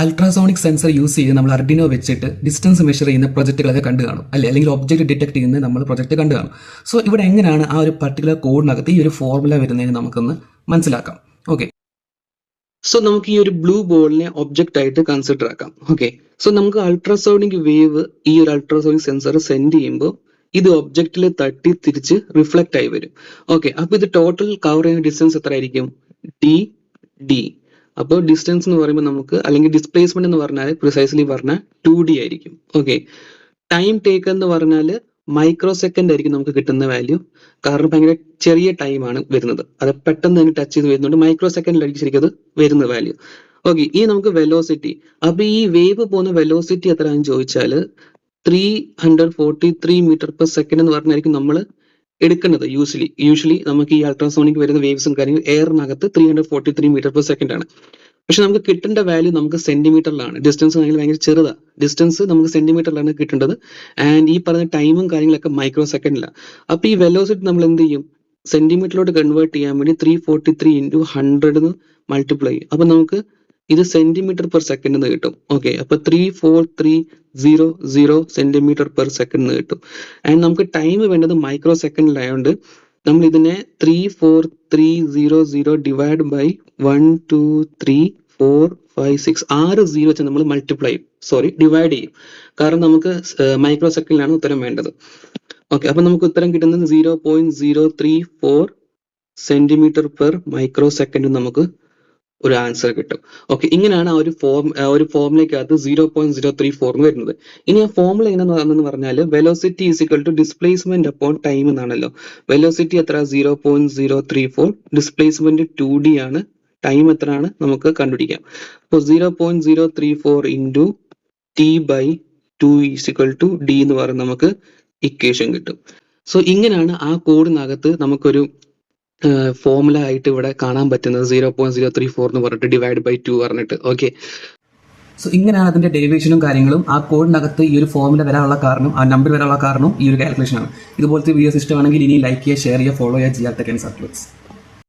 Ultrasonic sensor use ചെയ്ത് നമ്മൾ Arduino വെച്ചിട്ട് ഡിസ്റ്റൻസ് മെഷർ ചെയ്യുന്ന പ്രൊജക്റ്റുകളൊക്കെ കണ്ടു കാണും അല്ലേ, അല്ലെങ്കിൽ ഒബ്ജക്റ്റ് ഡിറ്റക്ട് ചെയ്യുന്ന നമ്മൾ പ്രൊജക്റ്റ് കണ്ടു കാണും. സോ ഇവിടെ എങ്ങനെയാണ് ആ ഒരു പർട്ടിക്കുലർ കോഡിനകത്ത് ഈ ഒരു ഫോർമുല വരുന്നതിന് നമുക്കൊന്ന് മനസ്സിലാക്കാം. ഓക്കെ, സോ നമുക്ക് ഈ ഒരു ബ്ലൂ ബോളിനെ ഒബ്ജക്റ്റ് ആയിട്ട് കൺസിഡർ ആക്കാം. ഓക്കെ, സോ നമുക്ക് അൾട്രാസോണിക് വേവ് ഈ ഒരു അൾട്രാസോണിക് സെൻസർ സെൻഡ് ചെയ്യുമ്പോൾ ഇത് ഒബ്ജക്റ്റിൽ തട്ടി തിരിച്ച് റിഫ്ലക്റ്റ് ആയി വരും. ഓക്കെ, അപ്പൊ ഇത് ടോട്ടൽ കവർ ചെയ്യുന്ന ഡിസ്റ്റൻസ് എത്ര ആയിരിക്കും? ഡി. അപ്പോൾ ഡിസ്റ്റൻസ് എന്ന് പറയുമ്പോൾ നമുക്ക്, അല്ലെങ്കിൽ ഡിസ്പ്ലേസ്മെന്റ് എന്ന് പറഞ്ഞാൽ പ്രിസൈസ്ലി പറഞ്ഞാൽ 2D ആയിരിക്കും. ഓക്കെ, ടൈം ടേക്ക് എന്ന് പറഞ്ഞാൽ മൈക്രോ സെക്കൻഡ് ആയിരിക്കും നമുക്ക് കിട്ടുന്ന വാല്യൂ. കാരണം ഭയങ്കര ചെറിയ ടൈമാണ് വരുന്നത്, അത് പെട്ടെന്ന് തന്നെ ടച്ച് ചെയ്ത് വരുന്നുണ്ട്. മൈക്രോ സെക്കൻഡിലായിരിക്കും ശരിക്കും അത് വരുന്ന വാല്യൂ. ഓക്കെ, ഇനി നമുക്ക് വെലോസിറ്റി. അപ്പൊ ഈ വേവ് പോകുന്ന വെലോസിറ്റി എത്രയാണെന്ന് ചോദിച്ചാൽ 343 മീറ്റർ പെർ സെക്കൻഡ് എന്ന് പറഞ്ഞായിരിക്കും നമ്മൾ എടുക്കുന്നത്. യൂഷ്വലി നമുക്ക് ഈ അൾട്രാസോണിക് വരുന്ന വേവ്സും കാര്യങ്ങളും എയറിനകത്ത് 343 മീറ്റർ പെർ സെക്കൻഡ് ആണ്. പക്ഷെ നമുക്ക് കിട്ടേണ്ട വാല്യൂ നമുക്ക് സെന്റിമീറ്ററിലാണ്. ഡിസ്റ്റൻസ് ആണെങ്കിൽ ഭയങ്കര ചെറുതാണ്. ഡിസ്റ്റൻസ് നമുക്ക് സെന്റിമീറ്ററിലാണ് കിട്ടേണ്ടത്. ആൻഡ് ഈ പറഞ്ഞ ടൈമും കാര്യങ്ങളൊക്കെ മൈക്രോ സെക്കൻഡിലാണ്. അപ്പൊ ഈ വെലോസിറ്റി നമ്മൾ എന്ത് ചെയ്യും? സെന്റിമീറ്ററിലോട്ട് കൺവേർട്ട് ചെയ്യാൻ വേണ്ടി 343 ഇൻറ്റു 100 മൾട്ടിപ്ലൈ ചെയ്യും. അപ്പൊ നമുക്ക് ഇത് സെന്റിമീറ്റർ പെർ സെക്കൻഡ് എന്ന് കിട്ടും. ഓക്കെ, അപ്പൊ 34300 സെന്റിമീറ്റർ പെർ സെക്കൻഡ് കിട്ടും. ആൻഡ് നമുക്ക് ടൈം വേണ്ടത് മൈക്രോ സെക്കൻഡിലായതുകൊണ്ട് നമ്മൾ ഇതിനെ 34300 ഡിവൈഡ് ബൈ 1 2 3 4 5 6 6 0 വെച്ച് നമ്മൾ ഡിവൈഡ് ചെയ്യും. കാരണം നമുക്ക് മൈക്രോ സെക്കൻഡിലാണ് ഉത്തരം വേണ്ടത്. ഓക്കെ, അപ്പൊ നമുക്ക് ഉത്തരം കിട്ടുന്നത് 0.034 സെന്റിമീറ്റർ പെർ മൈക്രോ സെക്കൻഡ് നമുക്ക് ഒരു ആൻസർ കിട്ടും. ഓക്കെ, ഇങ്ങനെയാണ് ആ ഒരു ഫോർമുലയ്ക്കകത്ത് 0.034 വരുന്നത്. ഇനി ആ ഫോർമുല എങ്ങനെയാണെന്ന് പറഞ്ഞാൽ velocity is equal to displacement upon time എന്നാണല്ലോ. വെലോസിറ്റി എത്ര? 0.034, ഡിസ്പ്ലേസ്മെന്റ് 2D ആണ്, ടൈം എത്രയാണ് നമുക്ക് കണ്ടുപിടിക്കാം. അപ്പോൾ 0.034 into T/2 is equal to D എന്ന് പറഞ്ഞ് നമുക്ക് ഇക്വേഷൻ കിട്ടും. സോ ഇങ്ങനെയാണ് ആ കോഡിനകത്ത് നമുക്കൊരു ഫോർമുല ആയിട്ട് ഇവിടെ കാണാൻ പറ്റുന്നത് 0.034 എന്ന് പറഞ്ഞിട്ട് ഡിവൈഡ് ബൈ 2 പറഞ്ഞിട്ട്. ഓക്കെ, സോ ഇങ്ങനെയാണ് അതിന്റെ ഡെറിവേഷനും കാര്യങ്ങളും. ആ കോഡിനകത്ത് ഈ ഒരു ഫോർമുല വരാനുള്ള കാരണം, ആ നമ്പർ വരാനുള്ള കാരണം ഈ ഒരു കാൽക്കുലേഷൻ ആണ്. ഇതുപോലത്തെ വീഡിയോസ് ഇഷ്ടമാണെങ്കിൽ ഇനി ലൈക്ക് ചെയ്യുക, ഷെയർ ചെയ്യുക, ഫോളോ ചെയ്യുക, ജിആർ ടെക് ആൻഡ് സർക്യൂട്ട്സ്.